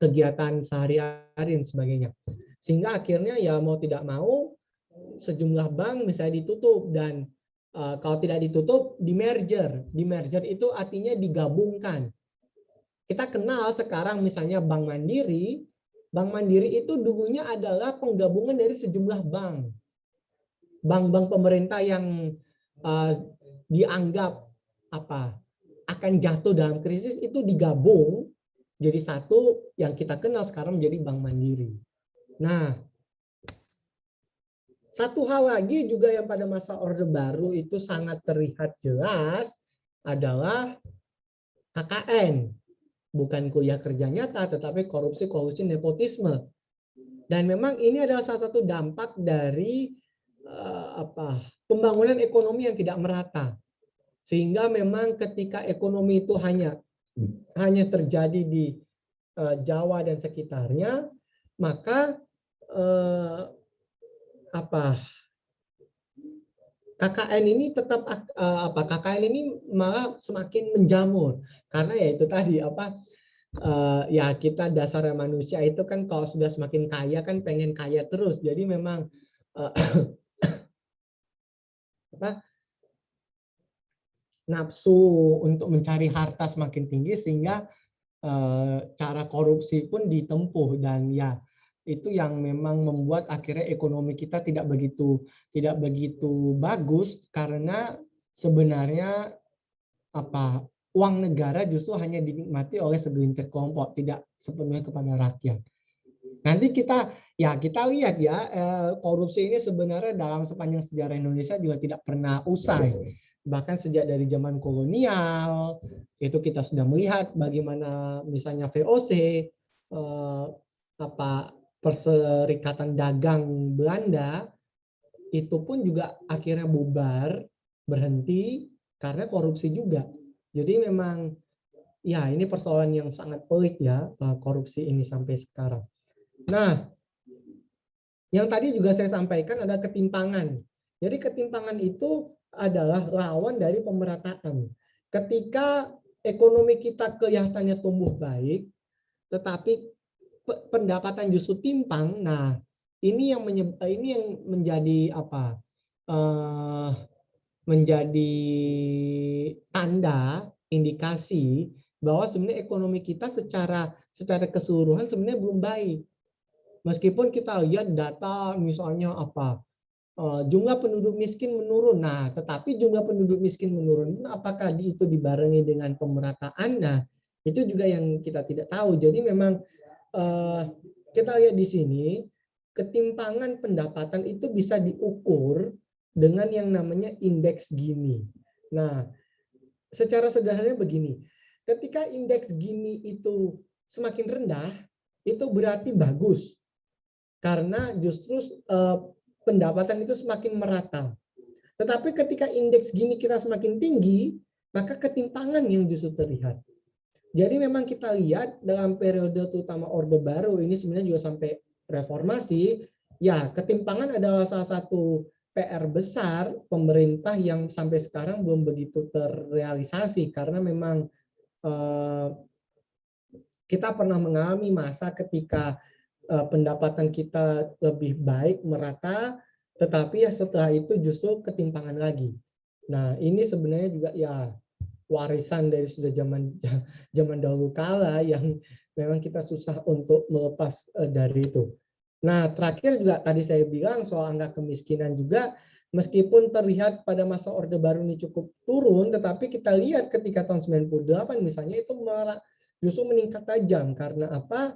kegiatan sehari-hari dan sebagainya. Sehingga akhirnya ya mau tidak mau sejumlah bank misalnya ditutup, dan kalau tidak ditutup di merger. Di merger itu artinya digabungkan. Kita kenal sekarang misalnya Bank Mandiri. Bank Mandiri itu dulunya adalah penggabungan dari sejumlah bank. Bank-bank pemerintah yang dianggap akan jatuh dalam krisis itu digabung jadi satu yang kita kenal sekarang menjadi Bank Mandiri. Nah, satu hal lagi juga yang pada masa Orde Baru itu sangat terlihat jelas adalah KKN. Bukan kuliah kerja nyata, tetapi korupsi nepotisme. Dan memang ini adalah salah satu dampak dari pembangunan ekonomi yang tidak merata. Sehingga memang ketika ekonomi itu hanya terjadi di Jawa dan sekitarnya, maka KKN ini tetap KKN ini malah semakin menjamur, karena ya itu tadi ya kita dasarnya manusia itu kan kalau sudah semakin kaya kan pengen kaya terus, jadi memang nafsu untuk mencari harta semakin tinggi, sehingga cara korupsi pun ditempuh, dan ya itu yang memang membuat akhirnya ekonomi kita tidak begitu bagus, karena sebenarnya uang negara justru hanya dinikmati oleh segelintir kelompok, tidak sepenuhnya kepada rakyat. Nanti kita lihat ya, korupsi ini sebenarnya dalam sepanjang sejarah Indonesia juga tidak pernah usai. Bahkan sejak dari zaman kolonial itu kita sudah melihat bagaimana misalnya VOC, Perserikatan Dagang Belanda, itu pun juga akhirnya bubar, berhenti karena korupsi juga. Jadi memang ya ini persoalan yang sangat pelik ya, korupsi ini sampai sekarang. Nah, yang tadi juga saya sampaikan ada ketimpangan. Jadi ketimpangan itu adalah lawan dari pemerataan. Ketika ekonomi kita kelihatannya tumbuh baik, tetapi pendapatan justru timpang. Nah, ini yang menjadi menjadi tanda indikasi bahwa sebenarnya ekonomi kita secara keseluruhan sebenarnya belum baik. Meskipun kita lihat data misalnya jumlah penduduk miskin menurun. Nah, tetapi jumlah penduduk miskin menurun, apakah itu dibarengi dengan pemerataan? Nah, itu juga yang kita tidak tahu. Jadi memang kita lihat di sini, ketimpangan pendapatan itu bisa diukur dengan yang namanya indeks Gini. Nah, secara sederhananya begini, ketika indeks Gini itu semakin rendah, itu berarti bagus, karena justru pendapatan itu semakin merata. Tetapi ketika indeks Gini kita semakin tinggi, maka ketimpangan yang justru terlihat. Jadi memang kita lihat dalam periode terutama Orde Baru ini sebenarnya juga sampai reformasi, ya ketimpangan adalah salah satu PR besar pemerintah yang sampai sekarang belum begitu terrealisasi, karena memang kita pernah mengalami masa ketika pendapatan kita lebih baik, merata, tetapi ya setelah itu justru ketimpangan lagi. Nah, ini sebenarnya juga ya warisan dari sudah zaman dahulu kala yang memang kita susah untuk melepas dari itu. Nah, terakhir juga tadi saya bilang soal angka kemiskinan juga. meskipun terlihat pada masa Orde Baru ini cukup turun, tetapi kita lihat ketika tahun 98 misalnya itu malah justru meningkat tajam. Karena apa?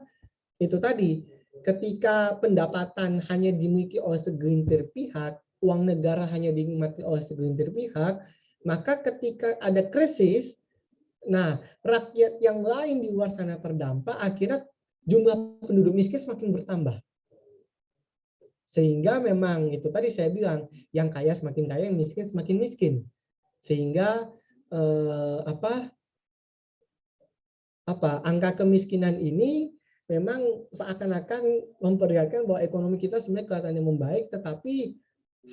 Itu tadi, ketika pendapatan hanya dimiliki oleh segelintir pihak, uang negara hanya dinikmati oleh segelintir pihak, maka ketika ada krisis, nah rakyat yang lain di luar sana terdampak, akhirnya jumlah penduduk miskin semakin bertambah. Sehingga memang itu tadi saya bilang, yang kaya semakin kaya, yang miskin semakin miskin. Sehingga angka kemiskinan ini memang seakan-akan memperlihatkan bahwa ekonomi kita sebenarnya kelihatannya membaik, tetapi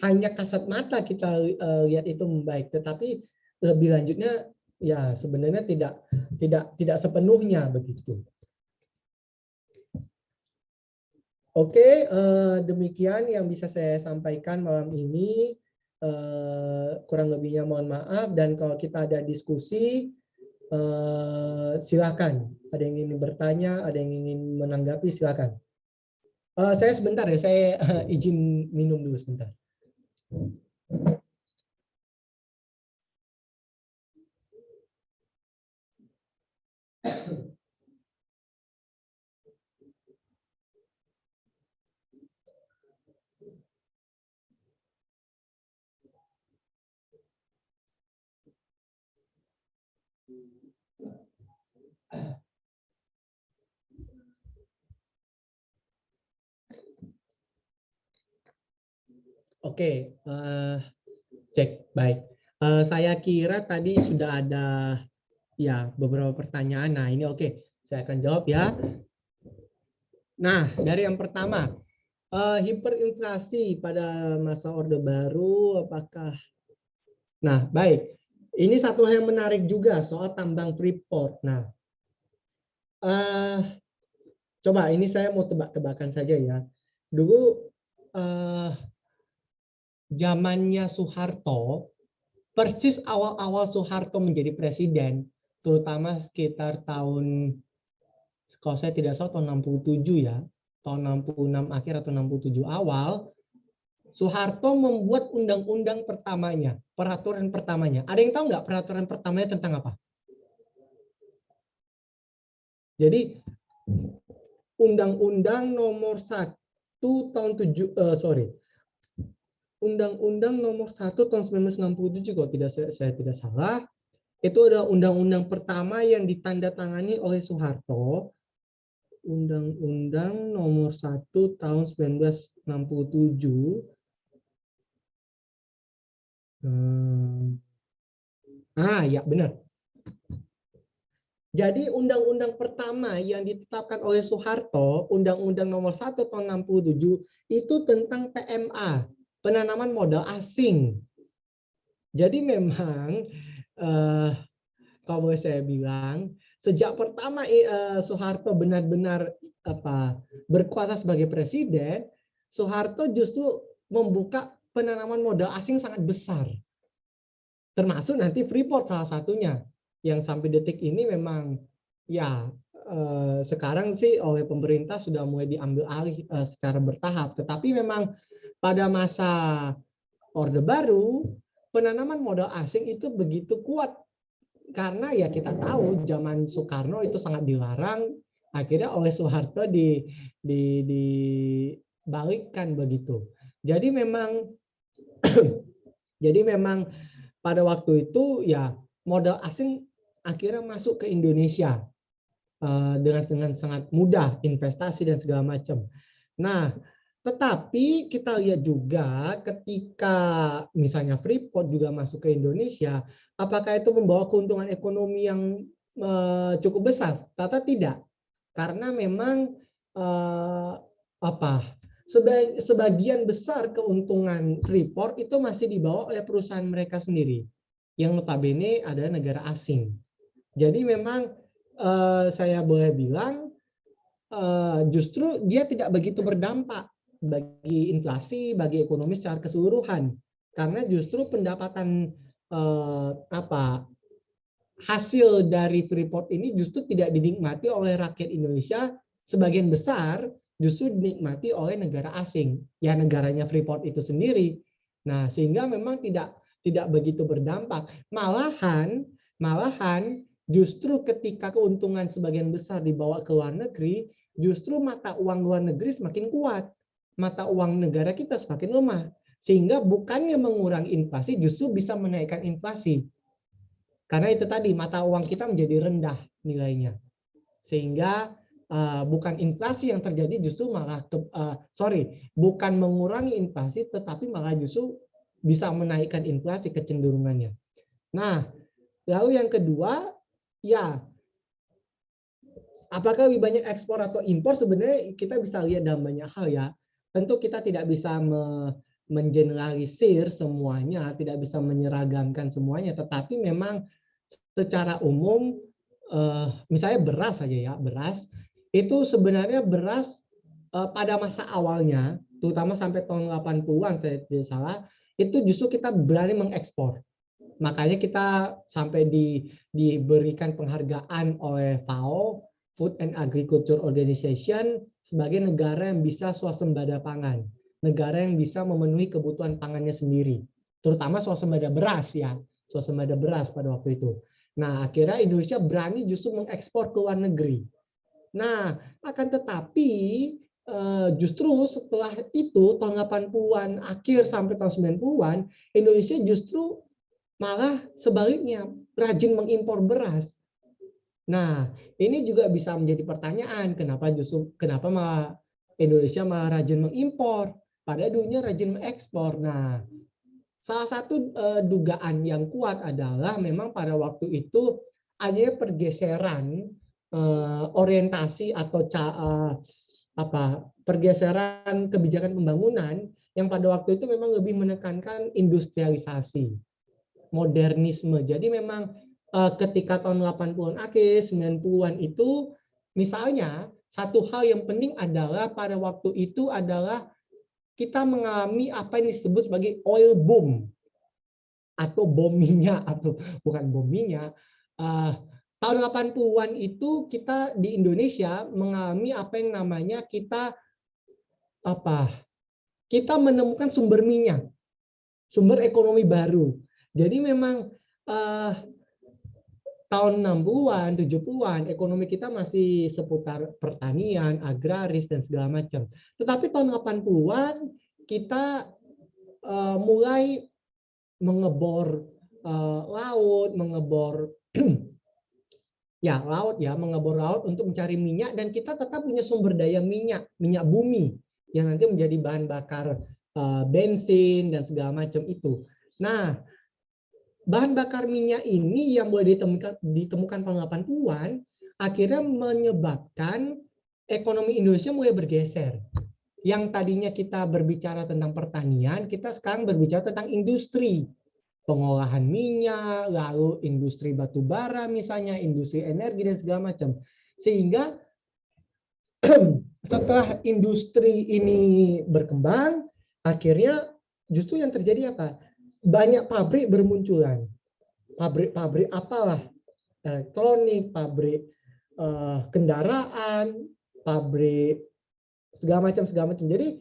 hanya kasat mata kita lihat itu membaik, tetapi lebih lanjutnya ya sebenarnya tidak sepenuhnya begitu. Oke, demikian yang bisa saya sampaikan malam ini. Kurang lebihnya mohon maaf, dan kalau kita ada diskusi, silakan. Ada yang ingin bertanya, ada yang ingin menanggapi, silakan. Saya sebentar ya, saya izin minum dulu sebentar. Oke, cek baik. Saya kira tadi sudah ada ya beberapa pertanyaan. Nah ini oke, saya akan jawab ya. Nah dari yang pertama, hiperinflasi pada masa Orde Baru, apakah? Nah baik, ini satu hal yang menarik juga soal tambang Freeport. Nah, coba ini saya mau tebak-tebakan saja ya. Dulu zamannya Soeharto, persis awal-awal Soeharto menjadi presiden, terutama sekitar tahun, kalau saya tidak salah tahun 67 ya, tahun 66 akhir atau 67 awal, Soeharto membuat undang-undang pertamanya, peraturan pertamanya. Ada yang tahu nggak peraturan pertamanya tentang apa? Jadi Undang-Undang nomor 1 tahun Undang-Undang nomor 1 tahun 1967 kalau saya tidak salah, itu adalah undang-undang pertama yang ditandatangani oleh Soeharto. Undang-Undang nomor 1 tahun 1967. Ya benar. Jadi undang-undang pertama yang ditetapkan oleh Soeharto, Undang-Undang nomor 1 tahun 67, itu tentang PMA, penanaman modal asing. Jadi memang kalau saya bilang, sejak pertama Soeharto benar-benar berkuasa sebagai presiden, Soeharto justru membuka penanaman modal asing sangat besar. Termasuk nanti Freeport salah satunya. Yang sampai detik ini memang ya sekarang sih oleh pemerintah sudah mulai diambil alih secara bertahap. Tetapi memang pada masa Orde Baru, penanaman modal asing itu begitu kuat. Karena ya kita tahu zaman Soekarno itu sangat dilarang, akhirnya oleh Soeharto dibalikkan begitu. Jadi memang pada waktu itu ya modal asing akhirnya masuk ke Indonesia dengan sangat mudah, investasi dan segala macam. Nah, tetapi kita lihat juga ketika misalnya Freeport juga masuk ke Indonesia, apakah itu membawa keuntungan ekonomi yang cukup besar? Ternyata tidak, karena memang sebagian besar keuntungan Freeport itu masih dibawa oleh perusahaan mereka sendiri, yang notabene adalah negara asing. Jadi memang saya boleh bilang justru dia tidak begitu berdampak bagi inflasi, bagi ekonomi secara keseluruhan, karena justru pendapatan hasil dari Freeport ini justru tidak dinikmati oleh rakyat Indonesia, sebagian besar justru dinikmati oleh negara asing, ya negaranya Freeport itu sendiri. Nah, sehingga memang tidak begitu berdampak. Malahan justru ketika keuntungan sebagian besar dibawa ke luar negeri, justru mata uang luar negeri semakin kuat. Mata uang negara kita semakin lemah. Sehingga bukannya mengurangi inflasi, justru bisa menaikkan inflasi. Karena itu tadi, mata uang kita menjadi rendah nilainya. Sehingga bukan inflasi yang terjadi, justru malah bukan mengurangi inflasi, tetapi malah justru bisa menaikkan inflasi kecenderungannya. Nah, lalu yang kedua, ya, apakah lebih banyak ekspor atau impor? Sebenarnya kita bisa lihat dalam banyak hal ya. Tentu kita tidak bisa mengeneralisir semuanya, tidak bisa menyeragamkan semuanya, tetapi memang secara umum, misalnya beras saja ya, beras itu sebenarnya beras pada masa awalnya, terutama sampai tahun 80-an saya tidak salah, itu justru kita berani mengekspor. Makanya kita sampai diberikan penghargaan oleh FAO, Food and Agriculture Organization, sebagai negara yang bisa swasembada pangan. Negara yang bisa memenuhi kebutuhan pangannya sendiri. Terutama swasembada beras ya, swasembada beras pada waktu itu. Nah, akhirnya Indonesia berani justru mengekspor ke luar negeri. Nah, akan tetapi justru setelah itu tahun 80-an akhir sampai tahun 90-an, Indonesia justru malah sebaliknya rajin mengimpor beras. Nah, ini juga bisa menjadi pertanyaan, kenapa malah Indonesia malah rajin mengimpor, padahal dulunya rajin mengekspor. Nah, salah satu dugaan yang kuat adalah memang pada waktu itu adanya pergeseran orientasi atau pergeseran kebijakan pembangunan yang pada waktu itu memang lebih menekankan industrialisasi, modernisme. Jadi memang ketika tahun 80-an akhir, 90-an itu misalnya satu hal yang penting adalah pada waktu itu adalah kita mengalami apa yang disebut sebagai oil boom atau bom minyak, atau bukan bom minyak. Tahun 80-an itu kita di Indonesia mengalami apa yang namanya kita menemukan sumber minyak, sumber ekonomi baru. Jadi memang tahun 60-an, 70-an ekonomi kita masih seputar pertanian, agraris dan segala macam. Tetapi tahun 80-an kita mulai mengebor laut, mengebor mengebor laut untuk mencari minyak, dan kita tetap punya sumber daya minyak bumi yang nanti menjadi bahan bakar bensin dan segala macam itu. Nah, bahan bakar minyak ini yang mulai ditemukan tahun 80-an akhirnya menyebabkan ekonomi Indonesia mulai bergeser. Yang tadinya kita berbicara tentang pertanian, kita sekarang berbicara tentang industri. Pengolahan minyak, lalu industri batu bara misalnya, industri energi dan segala macam. Sehingga setelah industri ini berkembang, akhirnya justru yang terjadi apa? Banyak pabrik bermunculan. Pabrik apalah, elektronik, pabrik kendaraan, pabrik segala macam. Jadi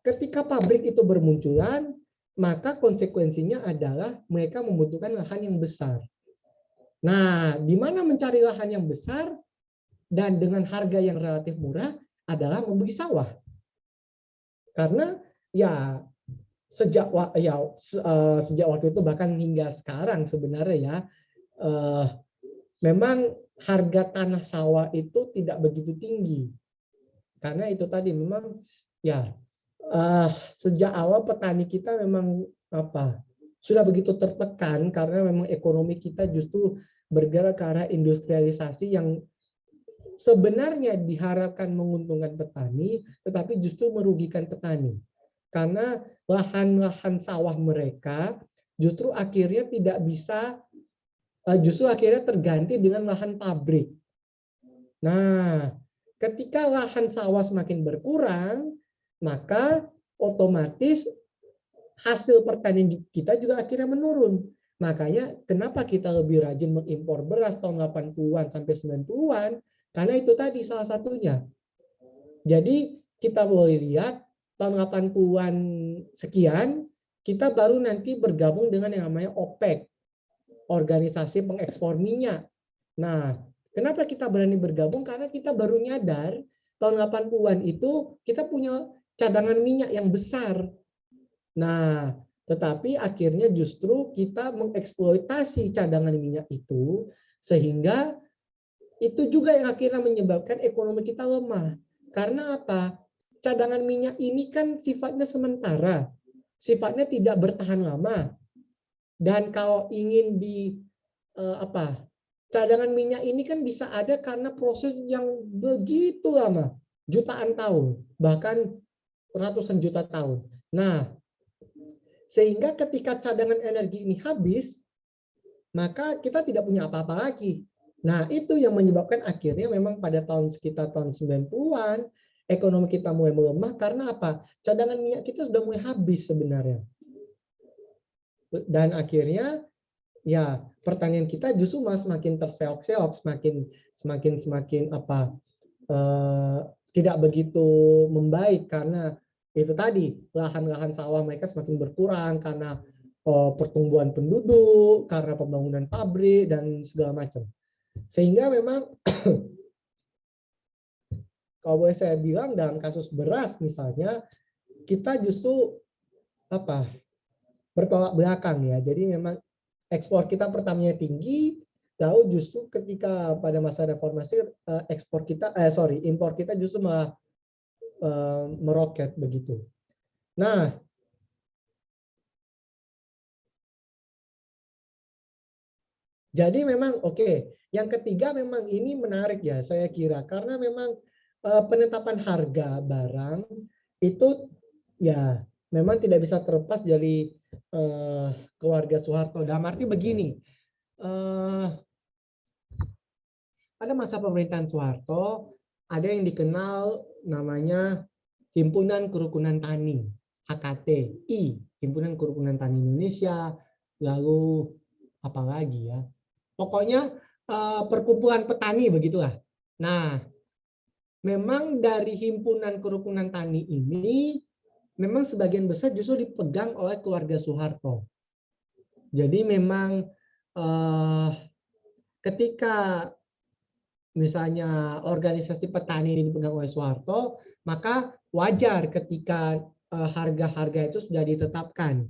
ketika pabrik itu bermunculan, maka konsekuensinya adalah mereka membutuhkan lahan yang besar. Nah, di mana mencari lahan yang besar dan dengan harga yang relatif murah adalah membeli sawah. Karena ya sejak waktu itu bahkan hingga sekarang sebenarnya ya memang harga tanah sawah itu tidak begitu tinggi. Karena itu tadi memang ya sejak awal petani kita memang sudah begitu tertekan karena memang ekonomi kita justru bergerak ke arah industrialisasi yang sebenarnya diharapkan menguntungkan petani, tetapi justru merugikan petani. Karena lahan-lahan sawah mereka justru akhirnya terganti dengan lahan pabrik. Nah, ketika lahan sawah semakin berkurang, maka otomatis hasil pertanian kita juga akhirnya menurun. Makanya kenapa kita lebih rajin mengimpor beras tahun 80-an sampai 90-an, karena itu tadi salah satunya. Jadi kita boleh lihat tahun 80-an sekian, kita baru nanti bergabung dengan yang namanya OPEC, organisasi pengekspor minyak. Nah, kenapa kita berani bergabung? Karena kita baru nyadar tahun 80-an itu kita punya cadangan minyak yang besar. Nah, tetapi akhirnya justru kita mengeksploitasi cadangan minyak itu, sehingga itu juga yang akhirnya menyebabkan ekonomi kita lemah. Karena apa? Cadangan minyak ini kan sifatnya sementara, sifatnya tidak bertahan lama. Dan kalau ingin cadangan minyak ini kan bisa ada karena proses yang begitu lama, jutaan tahun, bahkan ratusan juta tahun. Nah, sehingga ketika cadangan energi ini habis, maka kita tidak punya apa-apa lagi. Nah, itu yang menyebabkan akhirnya memang pada sekitar tahun 90-an, ekonomi kita mulai melemah karena apa? Cadangan minyak kita sudah mulai habis sebenarnya. Dan akhirnya ya pertanian kita justru semakin terseok-seok, semakin tidak begitu membaik karena itu tadi lahan-lahan sawah mereka semakin berkurang karena pertumbuhan penduduk, karena pembangunan pabrik dan segala macam. Sehingga memang kalau boleh saya bilang dalam kasus beras misalnya kita justru bertolak belakang ya. Jadi memang ekspor kita pertamanya tinggi, lalu justru ketika pada masa reformasi impor kita justru malah meroket begitu. Nah, jadi memang yang ketiga memang ini menarik ya saya kira karena memang penetapan harga barang itu ya memang tidak bisa terlepas dari keluarga Soeharto. Dalam arti begini, pada masa pemerintahan Soeharto ada yang dikenal namanya Himpunan Kerukunan Tani, HKTI, Himpunan Kerukunan Tani Indonesia, lalu apa lagi ya? Pokoknya perkumpulan petani begitulah. Nah, memang dari Himpunan Kerukunan Tani ini memang sebagian besar justru dipegang oleh keluarga Soeharto. Jadi memang ketika misalnya organisasi petani ini dipegang oleh Soeharto, maka wajar ketika harga-harga itu sudah ditetapkan.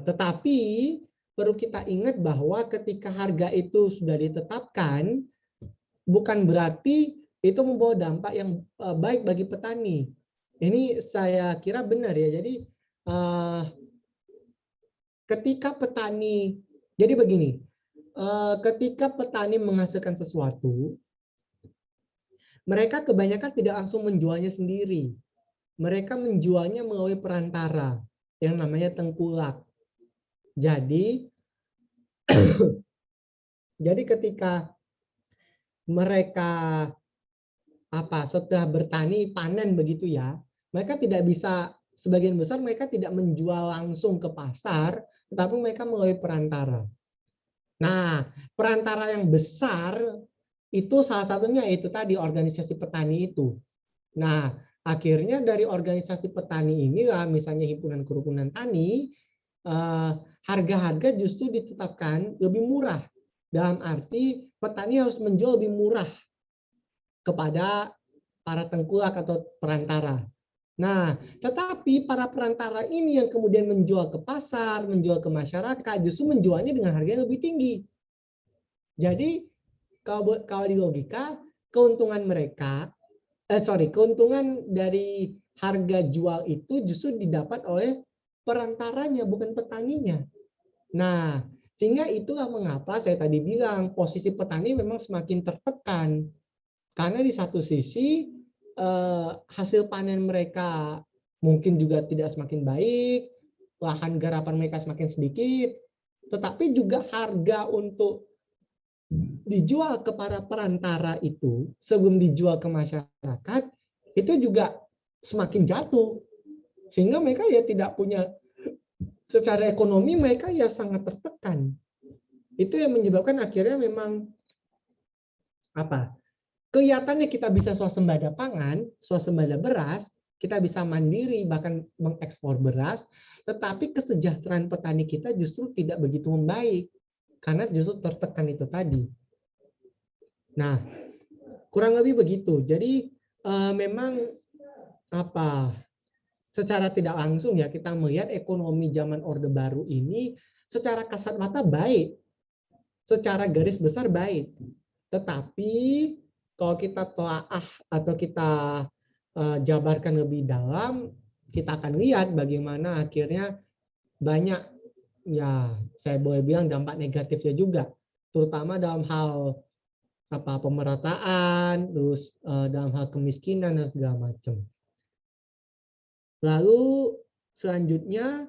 Tetapi perlu kita ingat bahwa ketika harga itu sudah ditetapkan, bukan berarti itu membawa dampak yang baik bagi petani. Ini saya kira benar ya. Jadi ketika petani, jadi begini, ketika petani menghasilkan sesuatu, mereka kebanyakan tidak langsung menjualnya sendiri. Mereka menjualnya melalui perantara yang namanya tengkulak. Jadi ketika mereka setelah bertani panen begitu ya, mereka tidak bisa, sebagian besar mereka tidak menjual langsung ke pasar, tetapi mereka melalui perantara. Nah, perantara yang besar itu salah satunya itu tadi organisasi petani itu. Nah, akhirnya dari organisasi petani inilah misalnya Himpunan Kerukunan Tani, harga-harga justru ditetapkan lebih murah. Dalam arti petani harus menjual lebih murah kepada para tengkulak atau perantara. Nah, tetapi para perantara ini yang kemudian menjual ke pasar, menjual ke masyarakat, justru menjualnya dengan harga yang lebih tinggi. Jadi, kalau di logika, keuntungan dari harga jual itu justru didapat oleh perantaranya, bukan petaninya. Nah, sehingga itulah mengapa saya tadi bilang posisi petani memang semakin tertekan. Karena di satu sisi hasil panen mereka mungkin juga tidak semakin baik, lahan garapan mereka semakin sedikit, tetapi juga harga untuk dijual ke para perantara itu sebelum dijual ke masyarakat itu juga semakin jatuh. Sehingga mereka ya tidak punya, secara ekonomi mereka ya sangat tertekan. Itu yang menyebabkan akhirnya memang kelihatannya kita bisa swasembada pangan, swasembada beras, kita bisa mandiri bahkan mengekspor beras, tetapi kesejahteraan petani kita justru tidak begitu membaik karena justru tertekan itu tadi. Nah, kurang lebih begitu. Jadi memang secara tidak langsung ya kita melihat ekonomi zaman Orde Baru ini secara kasat mata baik, secara garis besar baik. Tetapi kalau kita telaah atau kita jabarkan lebih dalam, kita akan lihat bagaimana akhirnya banyak, ya saya boleh bilang dampak negatifnya juga, terutama dalam hal pemerataan, terus dalam hal kemiskinan dan segala macam. Lalu selanjutnya,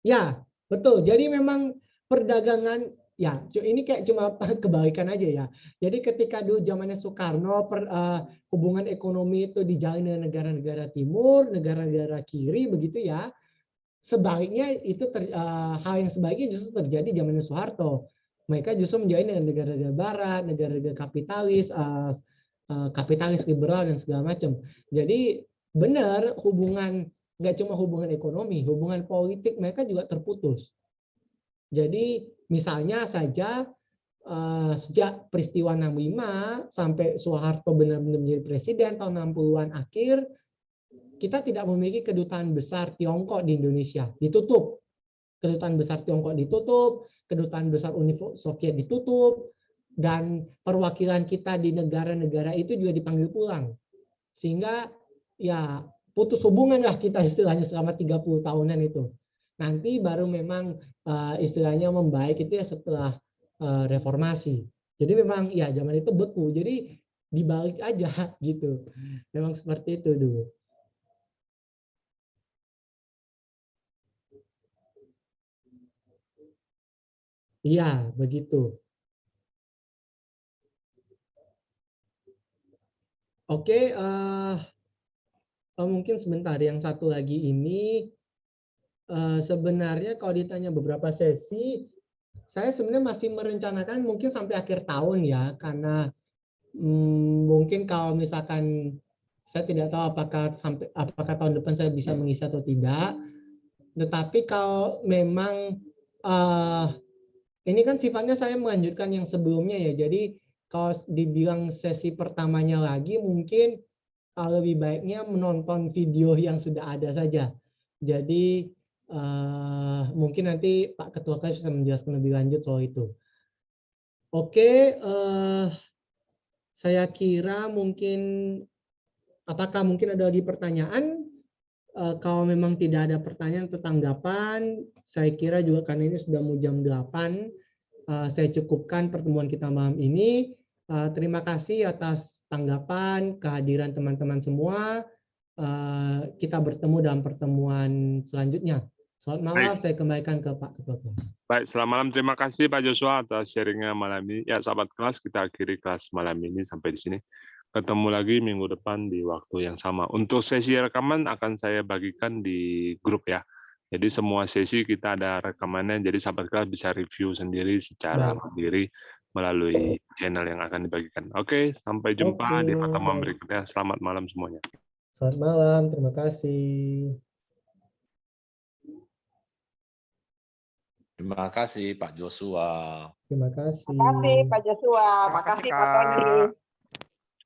ya betul. Jadi memang perdagangan, ya ini kayak cuma kebalikan aja ya. Jadi ketika dulu zamannya Soekarno hubungan ekonomi itu dijalin dengan negara-negara timur, negara-negara kiri begitu ya. Sebaliknya itu hal yang sebaliknya justru terjadi zamannya Soeharto. Mereka justru menjalin dengan negara-negara barat, negara-negara kapitalis liberal dan segala macam. Jadi benar hubungan, nggak cuma hubungan ekonomi, hubungan politik mereka juga terputus. Jadi misalnya saja sejak peristiwa 65 sampai Soeharto benar-benar menjadi presiden tahun 60-an akhir, kita tidak memiliki kedutaan besar Tiongkok di Indonesia, ditutup. Kedutaan besar Tiongkok ditutup, kedutaan besar Uni Soviet ditutup, dan perwakilan kita di negara-negara itu juga dipanggil pulang. Sehingga ya putus hubungan lah kita istilahnya selama 30 tahunan itu. Nanti baru memang istilahnya membaik itu ya setelah reformasi. Jadi memang ya zaman itu beku. Jadi dibalik aja gitu. Memang seperti itu dulu. Iya, begitu. Oke, mungkin sebentar. Yang satu lagi ini sebenarnya kalau ditanya beberapa sesi, saya sebenarnya masih merencanakan mungkin sampai akhir tahun ya, karena mungkin kalau misalkan saya tidak tahu apakah tahun depan saya bisa mengisi atau tidak. Tetapi kalau memang ini kan sifatnya saya melanjutkan yang sebelumnya ya. Jadi kalau dibilang sesi pertamanya lagi mungkin lebih baiknya menonton video yang sudah ada saja. Jadi mungkin nanti Pak Ketua Kelas bisa menjelaskan lebih lanjut soal itu. Oke, saya kira mungkin apakah mungkin ada lagi pertanyaan? Kalau memang tidak ada pertanyaan atau tanggapan, saya kira juga karena ini sudah mau jam 8, saya cukupkan pertemuan kita malam ini. Terima kasih atas tanggapan, kehadiran teman-teman semua. Kita bertemu dalam pertemuan selanjutnya. Selamat malam, saya kembalikan ke Pak Ketua Kelas. Baik, selamat malam. Terima kasih Pak Joshua atas sharingnya malam ini. Ya, sahabat kelas, kita akhiri kelas malam ini sampai di sini. Ketemu lagi minggu depan di waktu yang sama. Untuk sesi rekaman akan saya bagikan di grup ya. Jadi semua sesi kita ada rekamannya, jadi sahabat kelas bisa review sendiri secara mandiri melalui channel yang akan dibagikan. Oke, sampai jumpa di pertemuan berikutnya. Selamat malam semuanya. Selamat malam, terima kasih. Terima kasih Pak Joshua. Terima kasih. Terima kasih Pak Joshua. Terima kasih Pak Tony.